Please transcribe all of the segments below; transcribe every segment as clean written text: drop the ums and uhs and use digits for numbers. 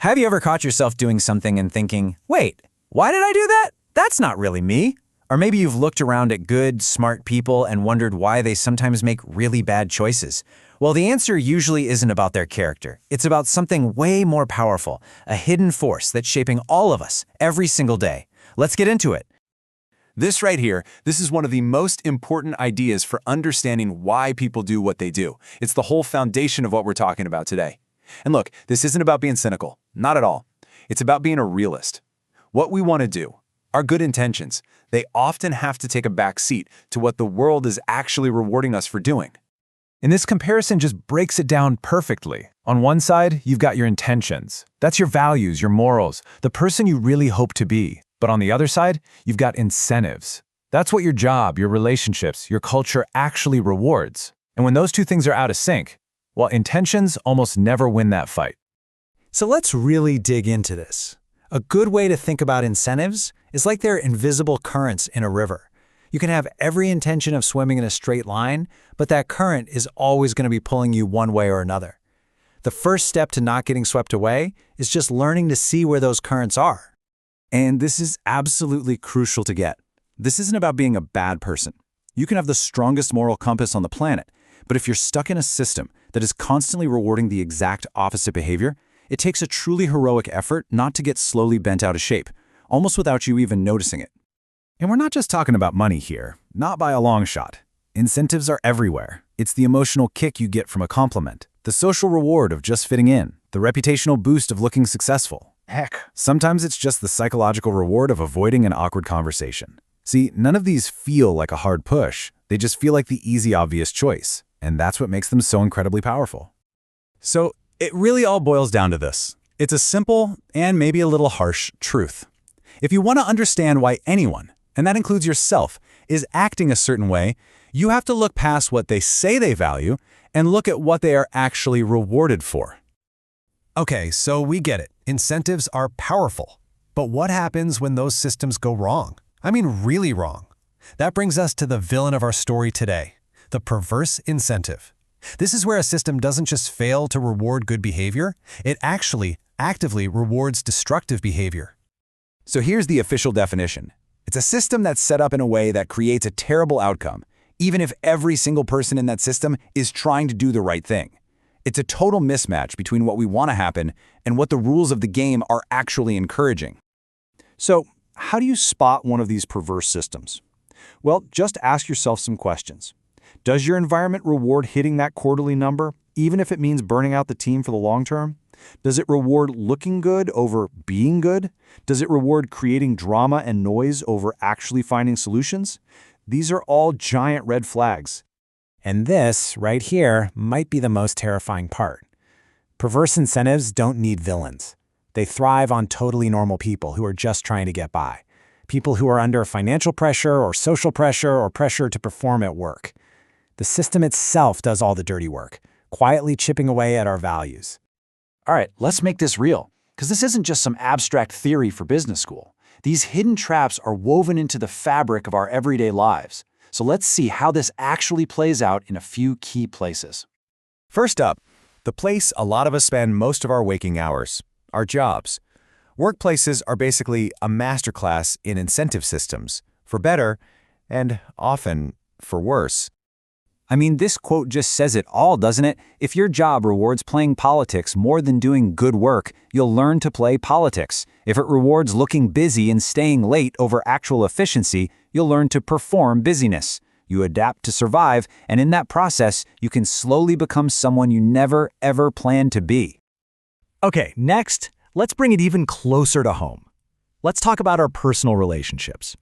Have you ever caught yourself doing something and thinking, wait, why did I do that? That's not really me. Or maybe you've looked around at good, smart people and wondered why they sometimes make really bad choices. Well, the answer usually isn't about their character. It's about something way more powerful, a hidden force that's shaping all of us every single day. Let's get into it. This right here, this is one of the most important ideas for understanding why people do what they do. It's the whole foundation of what we're talking about today. And look, this isn't about being cynical. Not at all. It's about being a realist. What we want to do, our good intentions, they often have to take a back seat to what the world is actually rewarding us for doing. And this comparison just breaks it down perfectly. On one side, you've got your intentions. That's your values, your morals, the person you really hope to be. But on the other side, you've got incentives. That's what your job, your relationships, your culture actually rewards. And when those two things are out of sync, well, intentions almost never win that fight. So let's really dig into this. A good way to think about incentives is like they're invisible currents in a river. You can have every intention of swimming in a straight line, but that current is always going to be pulling you one way or another. The first step to not getting swept away is just learning to see where those currents are. And this is absolutely crucial to get. This isn't about being a bad person. You can have the strongest moral compass on the planet, but if you're stuck in a system that is constantly rewarding the exact opposite behavior, it takes a truly heroic effort not to get slowly bent out of shape, almost without you even noticing it. And we're not just talking about money here, not by a long shot. Incentives are everywhere. It's the emotional kick you get from a compliment, the social reward of just fitting in, the reputational boost of looking successful. Heck, sometimes it's just the psychological reward of avoiding an awkward conversation. See, none of these feel like a hard push. They just feel like the easy, obvious choice. And that's what makes them so incredibly powerful. So it really all boils down to this. It's a simple and maybe a little harsh truth. If you want to understand why anyone, and that includes yourself, is acting a certain way, you have to look past what they say they value and look at what they are actually rewarded for. Okay, so we get it. Incentives are powerful. But what happens when those systems go wrong? I mean, really wrong. That brings us to the villain of our story today, the perverse incentive. This is where a system doesn't just fail to reward good behavior, it actually actively rewards destructive behavior. So here's the official definition. It's a system that's set up in a way that creates a terrible outcome, even if every single person in that system is trying to do the right thing. It's a total mismatch between what we want to happen and what the rules of the game are actually encouraging. So, how do you spot one of these perverse systems? Well, just ask yourself some questions. Does your environment reward hitting that quarterly number, even if it means burning out the team for the long term? Does it reward looking good over being good? Does it reward creating drama and noise over actually finding solutions? These are all giant red flags. And this, right here, might be the most terrifying part. Perverse incentives don't need villains. They thrive on totally normal people who are just trying to get by. People who are under financial pressure or social pressure or pressure to perform at work. The system itself does all the dirty work, quietly chipping away at our values. All right, let's make this real, because this isn't just some abstract theory for business school. These hidden traps are woven into the fabric of our everyday lives. So let's see how this actually plays out in a few key places. First up, the place a lot of us spend most of our waking hours, our jobs. Workplaces are basically a masterclass in incentive systems, for better and often for worse. I mean, this quote just says it all, doesn't it? If your job rewards playing politics more than doing good work, you'll learn to play politics. If it rewards looking busy and staying late over actual efficiency, you'll learn to perform busyness. You adapt to survive, and in that process, you can slowly become someone you never, ever planned to be. Okay, next, let's bring it even closer to home. Let's talk about our personal relationships.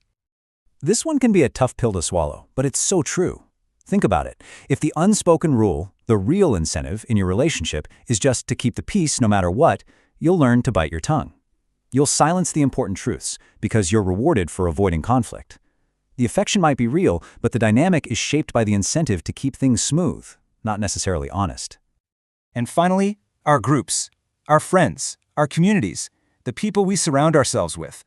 This one can be a tough pill to swallow, but it's so true. Think about it. If the unspoken rule, the real incentive in your relationship, is just to keep the peace no matter what, you'll learn to bite your tongue. You'll silence the important truths because you're rewarded for avoiding conflict. The affection might be real, but the dynamic is shaped by the incentive to keep things smooth, not necessarily honest. And finally, our groups, our friends, our communities, the people we surround ourselves with.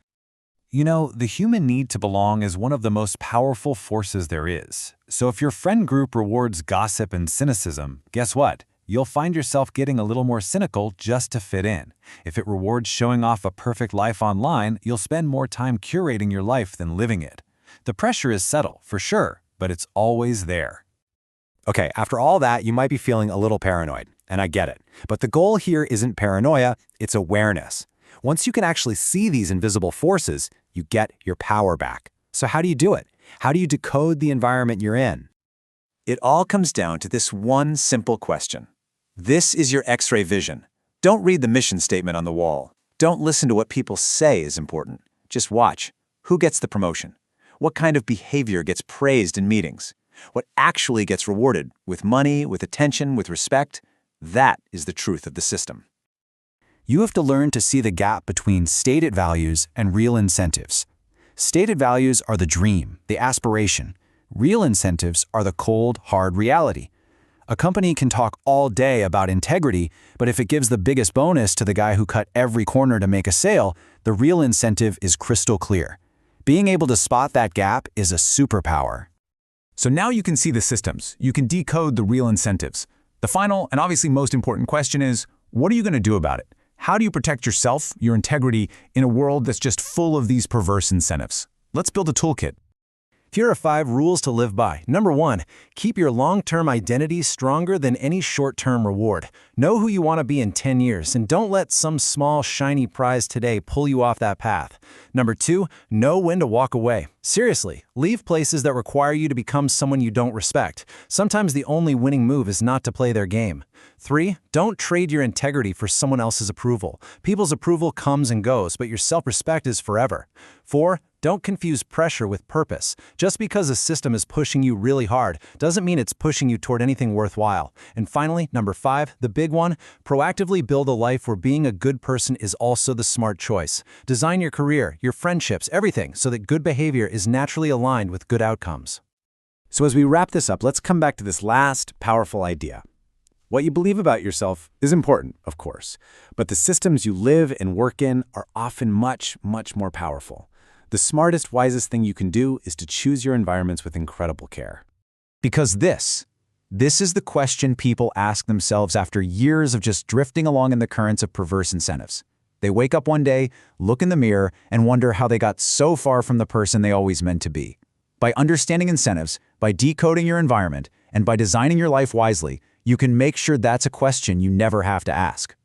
You know, the human need to belong is one of the most powerful forces there is. So if your friend group rewards gossip and cynicism, guess what? you'll find yourself getting a little more cynical just to fit in. If it rewards showing off a perfect life online, you'll spend more time curating your life than living it. The pressure is subtle, for sure, but it's always there. Okay, after all that, you might be feeling a little paranoid, and I get it. But the goal here isn't paranoia, it's awareness. Once you can actually see these invisible forces, you get your power back. So how do you do it? How do you decode the environment you're in? It all comes down to this one simple question. This is your X-ray vision. Don't read the mission statement on the wall. Don't listen to what people say is important. Just watch. Who gets the promotion? What kind of behavior gets praised in meetings? What actually gets rewarded with money, with attention, with respect? That is the truth of the system. You have to learn to see the gap between stated values and real incentives. Stated values are the dream, the aspiration. Real incentives are the cold, hard reality. A company can talk all day about integrity, but if it gives the biggest bonus to the guy who cut every corner to make a sale, the real incentive is crystal clear. Being able to spot that gap is a superpower. So now you can see the systems. You can decode the real incentives. The final and obviously most important question is, what are you going to do about it? How do you protect yourself, your integrity, in a world that's just full of these perverse incentives? Let's build a toolkit. Here are 5 rules to live by. Number 1, keep your long-term identity stronger than any short-term reward. Know who you want to be in 10 years, and don't let some small, shiny prize today pull you off that path. Number 2, know when to walk away. Seriously, leave places that require you to become someone you don't respect. Sometimes the only winning move is not to play their game. 3, don't trade your integrity for someone else's approval. People's approval comes and goes, but your self-respect is forever. 4, don't confuse pressure with purpose. Just because a system is pushing you really hard doesn't mean it's pushing you toward anything worthwhile. And finally, number 5, the big one, proactively build a life where being a good person is also the smart choice. Design your career, your friendships, everything so that good behavior is naturally aligned with good outcomes. So as we wrap this up, let's come back to this last powerful idea. What you believe about yourself is important, of course, but the systems you live and work in are often much, much more powerful. The smartest, wisest thing you can do is to choose your environments with incredible care. Because this is the question people ask themselves after years of just drifting along in the currents of perverse incentives. They wake up one day, look in the mirror, and wonder how they got so far from the person they always meant to be. By understanding incentives, by decoding your environment, and by designing your life wisely, you can make sure that's a question you never have to ask.